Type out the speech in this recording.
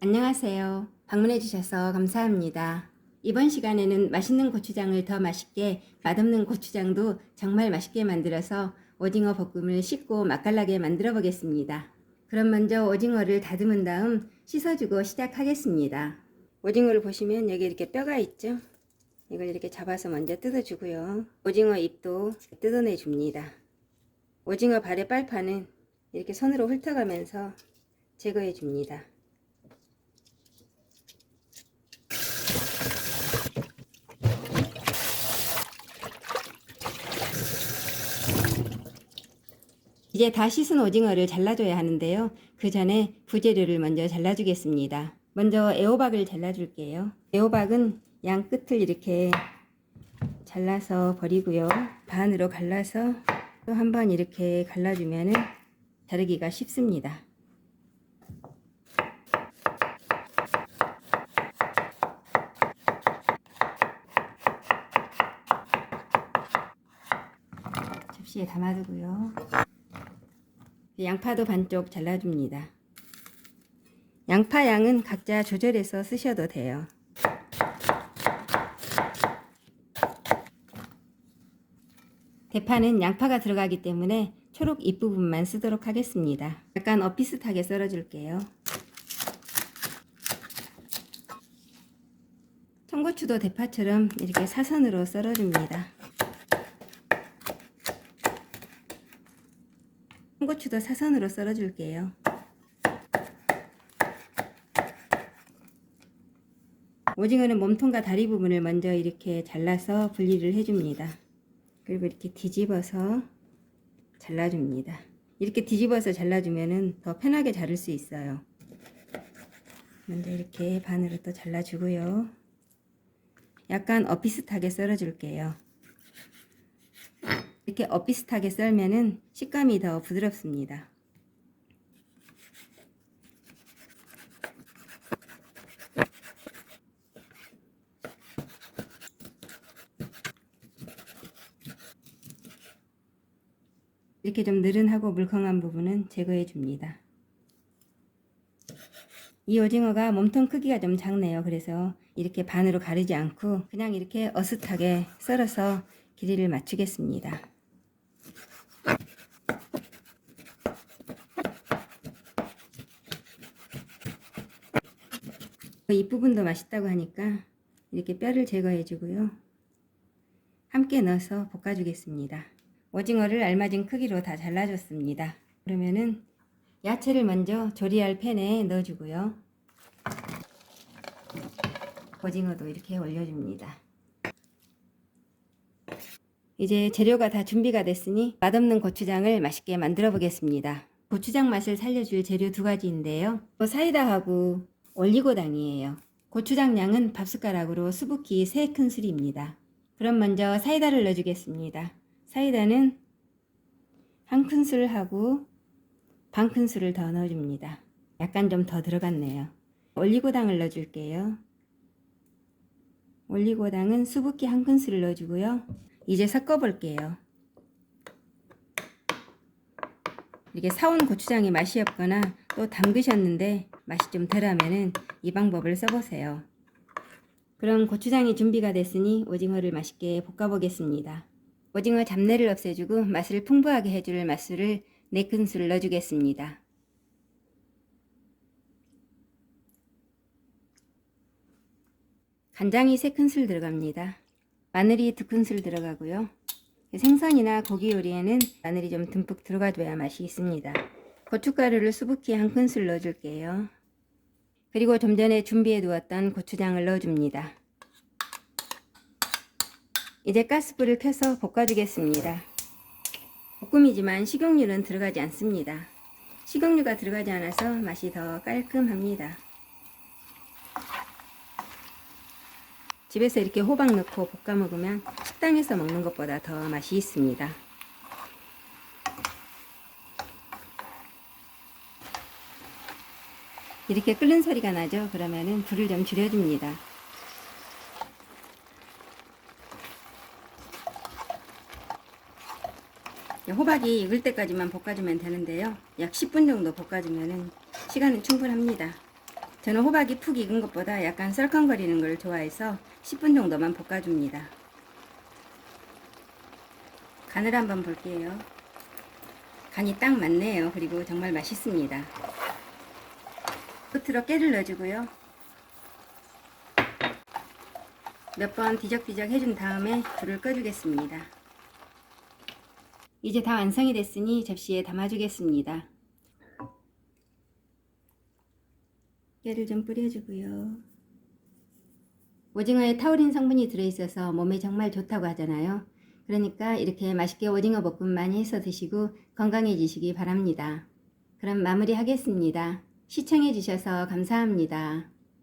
안녕하세요. 방문해 주셔서 감사합니다. 이번 시간에는 맛있는 고추장을 더 맛있게, 맛없는 고추장도 정말 맛있게 만들어서 오징어 볶음을 쉽고 맛깔나게 만들어 보겠습니다. 그럼 먼저 오징어를 다듬은 다음 씻어주고 시작하겠습니다. 오징어를 보시면 여기 이렇게 뼈가 있죠? 이걸 이렇게 잡아서 먼저 뜯어주고요. 오징어 잎도 뜯어내 줍니다. 오징어 발의 빨판은 이렇게 손으로 훑어가면서 제거해 줍니다. 이제 다 씻은 오징어를 잘라줘야 하는데요. 그 전에 부재료를 먼저 잘라주겠습니다. 먼저 애호박을 잘라줄게요. 애호박은 양 끝을 이렇게 잘라서 버리고요. 반으로 갈라서 또 한 번 이렇게 갈라주면 자르기가 쉽습니다. 접시에 담아두고요. 양파도 반쪽 잘라줍니다. 양파 양은 각자 조절해서 쓰셔도 돼요. 대파는 양파가 들어가기 때문에 초록 잎부분만 쓰도록 하겠습니다. 약간 엇비슷하게 썰어줄게요. 청고추도 대파처럼 이렇게 사선으로 썰어줍니다. 청고추도 사선으로 썰어줄게요. 오징어는 몸통과 다리 부분을 먼저 이렇게 잘라서 분리를 해줍니다. 그리고 이렇게 뒤집어서 잘라줍니다. 이렇게 뒤집어서 잘라주면 더 편하게 자를 수 있어요. 먼저 이렇게 반으로 또 잘라주고요. 약간 엇비슷하게 썰어줄게요. 이렇게 엇비슷하게 썰면은 식감이 더 부드럽습니다. 이렇게 좀 느른하고 물컹한 부분은 제거해 줍니다. 이 오징어가 몸통 크기가 좀 작네요. 그래서 이렇게 반으로 가르지 않고 그냥 이렇게 어슷하게 썰어서 길이를 맞추겠습니다. 이 부분도 맛있다고 하니까 이렇게 뼈를 제거해 주고요. 함께 넣어서 볶아주겠습니다. 오징어를 알맞은 크기로 다 잘라줬습니다. 그러면은 야채를 먼저 조리할 팬에 넣어주고요. 오징어도 이렇게 올려줍니다. 이제 재료가 다 준비가 됐으니 맛없는 고추장을 맛있게 만들어 보겠습니다. 고추장 맛을 살려줄 재료 두 가지인데요. 사이다하고 올리고당이에요. 고추장 양은 밥숟가락으로 수북히 3큰술입니다. 그럼 먼저 사이다를 넣어주겠습니다. 사이다는 1큰술 하고 반큰술을 더 넣어줍니다. 약간 좀 더 들어갔네요. 올리고당을 넣어줄게요. 올리고당은 수북히 1큰술을 넣어주고요. 이제 섞어볼게요. 이렇게 사온 고추장이 맛이 없거나 또 담그셨는데 맛이 좀 덜하면은 이 방법을 써보세요. 그럼 고추장이 준비가 됐으니 오징어를 맛있게 볶아보겠습니다. 오징어 잡내를 없애주고 맛을 풍부하게 해줄 맛술을 4큰술 넣어주겠습니다. 간장이 3큰술 들어갑니다. 마늘이 2큰술 들어가고요. 생선이나 고기 요리에는 마늘이 좀 듬뿍 들어가줘야 맛이 있습니다. 고춧가루를 수북히 1큰술 넣어줄게요. 그리고 좀 전에 준비해 두었던 고추장을 넣어줍니다. 이제 가스불을 켜서 볶아주겠습니다. 볶음이지만 식용유는 들어가지 않습니다. 식용유가 들어가지 않아서 맛이 더 깔끔합니다. 집에서 이렇게 호박 넣고 볶아 먹으면 식당에서 먹는 것보다 더 맛이 있습니다. 이렇게 끓는 소리가 나죠? 그러면은 불을 좀 줄여줍니다. 호박이 익을 때까지만 볶아주면 되는데요. 약 10분 정도 볶아주면 시간은 충분합니다. 저는 호박이 푹 익은 것보다 약간 썰컹거리는 걸 좋아해서 10분 정도만 볶아줍니다. 간을 한번 볼게요. 간이 딱 맞네요. 그리고 정말 맛있습니다. 끝으로 깨를 넣어주고요. 몇 번 뒤적뒤적 해준 다음에 불을 꺼주겠습니다. 이제 다 완성이 됐으니 접시에 담아주겠습니다. 깨를 좀 뿌려주고요. 오징어에 타우린 성분이 들어있어서 몸에 정말 좋다고 하잖아요. 그러니까 이렇게 맛있게 오징어 볶음 많이 해서 드시고 건강해지시기 바랍니다. 그럼 마무리하겠습니다. 시청해주셔서 감사합니다.